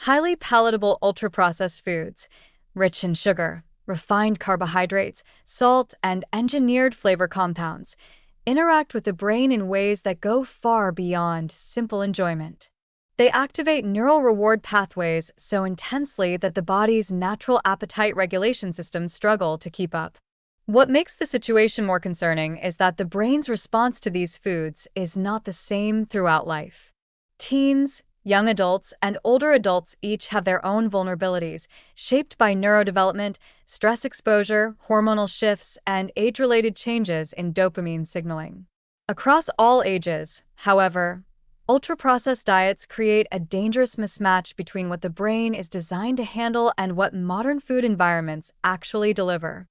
Highly palatable ultra-processed foods, rich in sugar, refined carbohydrates, salt, and engineered flavor compounds, interact with the brain in ways that go far beyond simple enjoyment. They activate neural reward pathways so intensely that the body's natural appetite regulation systems struggle to keep up. What makes the situation more concerning is that the brain's response to these foods is not the same throughout life. Teens, young adults, and older adults each have their own vulnerabilities, shaped by neurodevelopment, stress exposure, hormonal shifts, and age-related changes in dopamine signaling. Across all ages, however, ultra-processed diets create a dangerous mismatch between what the brain is designed to handle and what modern food environments actually deliver.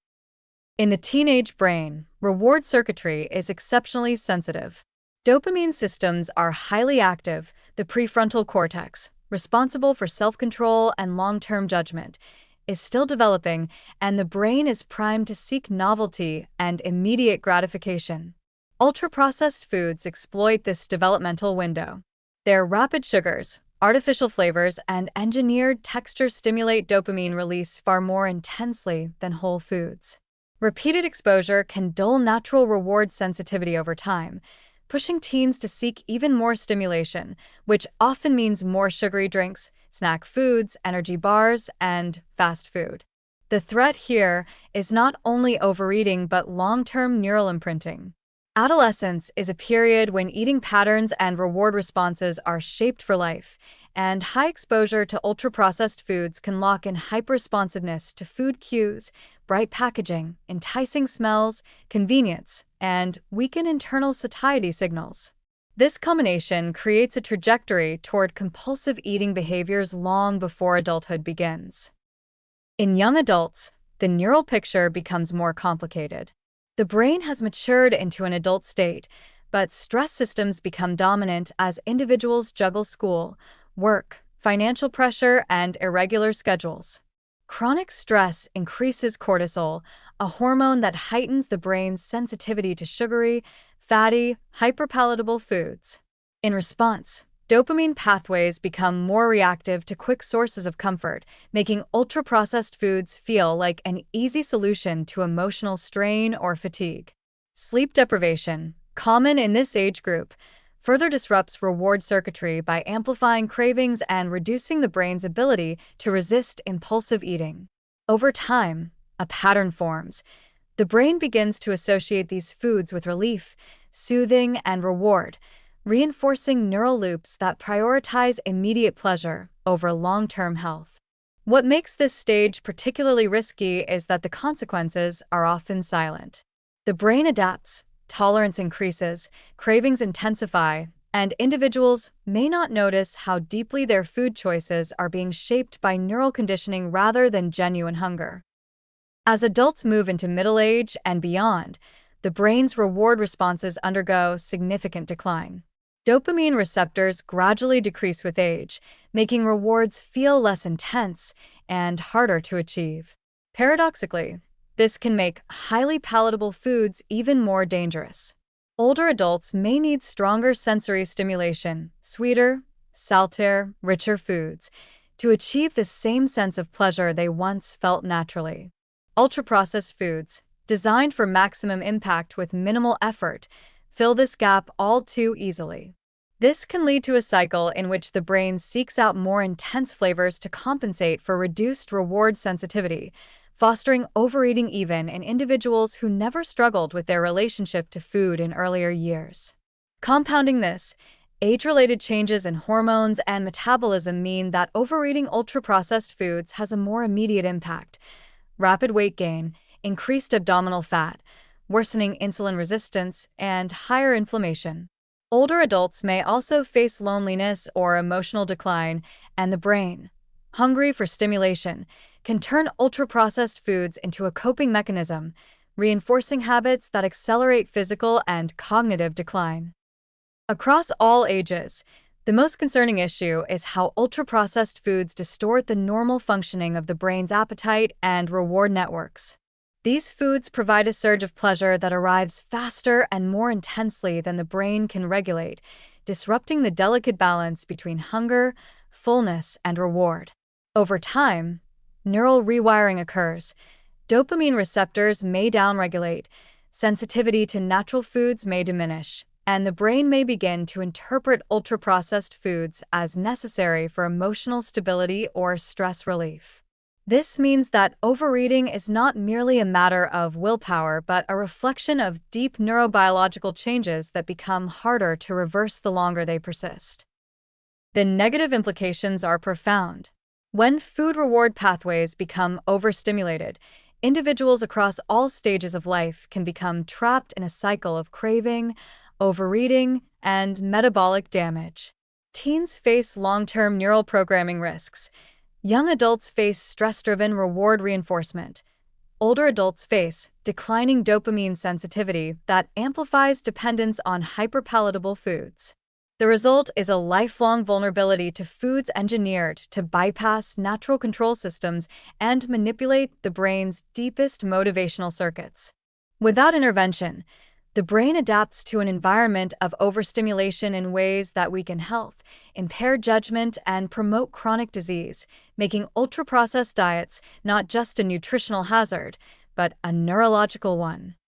In the teenage brain, reward circuitry is exceptionally sensitive. Dopamine systems are highly active. The prefrontal cortex, responsible for self-control and long-term judgment, is still developing, and the brain is primed to seek novelty and immediate gratification. Ultra-processed foods exploit this developmental window. Their rapid sugars, artificial flavors, and engineered textures stimulate dopamine release far more intensely than whole foods. Repeated exposure can dull natural reward sensitivity over time, pushing teens to seek even more stimulation, which often means more sugary drinks, snack foods, energy bars, and fast food. The threat here is not only overeating but long-term neural imprinting. Adolescence is a period when eating patterns and reward responses are shaped for life, and high exposure to ultra-processed foods can lock in hyperresponsiveness to food cues, bright packaging, enticing smells, convenience, and weaken internal satiety signals. This combination creates a trajectory toward compulsive eating behaviors long before adulthood begins. In young adults, the neural picture becomes more complicated. The brain has matured into an adult state, but stress systems become dominant as individuals juggle school, work, financial pressure, and irregular schedules. Chronic stress increases cortisol, a hormone that heightens the brain's sensitivity to sugary, fatty, hyperpalatable foods. In response, dopamine pathways become more reactive to quick sources of comfort, making ultra-processed foods feel like an easy solution to emotional strain or fatigue. Sleep deprivation, common in this age group, further disrupts reward circuitry by amplifying cravings and reducing the brain's ability to resist impulsive eating. Over time, a pattern forms. The brain begins to associate these foods with relief, soothing, and reward, reinforcing neural loops that prioritize immediate pleasure over long-term health. What makes this stage particularly risky is that the consequences are often silent. The brain adapts, tolerance increases, cravings intensify, and individuals may not notice how deeply their food choices are being shaped by neural conditioning rather than genuine hunger. As adults move into middle age and beyond, the brain's reward responses undergo significant decline. Dopamine receptors gradually decrease with age, making rewards feel less intense and harder to achieve. Paradoxically, this can make highly palatable foods even more dangerous. Older adults may need stronger sensory stimulation, sweeter, saltier, richer foods, to achieve the same sense of pleasure they once felt naturally. Ultra-processed foods, designed for maximum impact with minimal effort, fill this gap all too easily. This can lead to a cycle in which the brain seeks out more intense flavors to compensate for reduced reward sensitivity, fostering overeating even in individuals who never struggled with their relationship to food in earlier years. Compounding this, age-related changes in hormones and metabolism mean that overeating ultra-processed foods has a more immediate impact. Rapid weight gain, increased abdominal fat, worsening insulin resistance, and higher inflammation. Older adults may also face loneliness or emotional decline, and the brain, hungry for stimulation, can turn ultra-processed foods into a coping mechanism, reinforcing habits that accelerate physical and cognitive decline. Across all ages, the most concerning issue is how ultra-processed foods distort the normal functioning of the brain's appetite and reward networks. These foods provide a surge of pleasure that arrives faster and more intensely than the brain can regulate, disrupting the delicate balance between hunger, fullness and reward. Over time, neural rewiring occurs. Dopamine receptors may downregulate, sensitivity to natural foods may diminish, and the brain may begin to interpret ultra-processed foods as necessary for emotional stability or stress relief. This means that overeating is not merely a matter of willpower, but a reflection of deep neurobiological changes that become harder to reverse the longer they persist. The negative implications are profound. When food-reward pathways become overstimulated, individuals across all stages of life can become trapped in a cycle of craving, overeating, and metabolic damage. Teens face long-term neural programming risks. Young adults face stress-driven reward reinforcement. Older adults face declining dopamine sensitivity that amplifies dependence on hyperpalatable foods. The result is a lifelong vulnerability to foods engineered to bypass natural control systems and manipulate the brain's deepest motivational circuits. Without intervention, the brain adapts to an environment of overstimulation in ways that weaken health, impair judgment, and promote chronic disease, making ultra-processed diets not just a nutritional hazard, but a neurological one.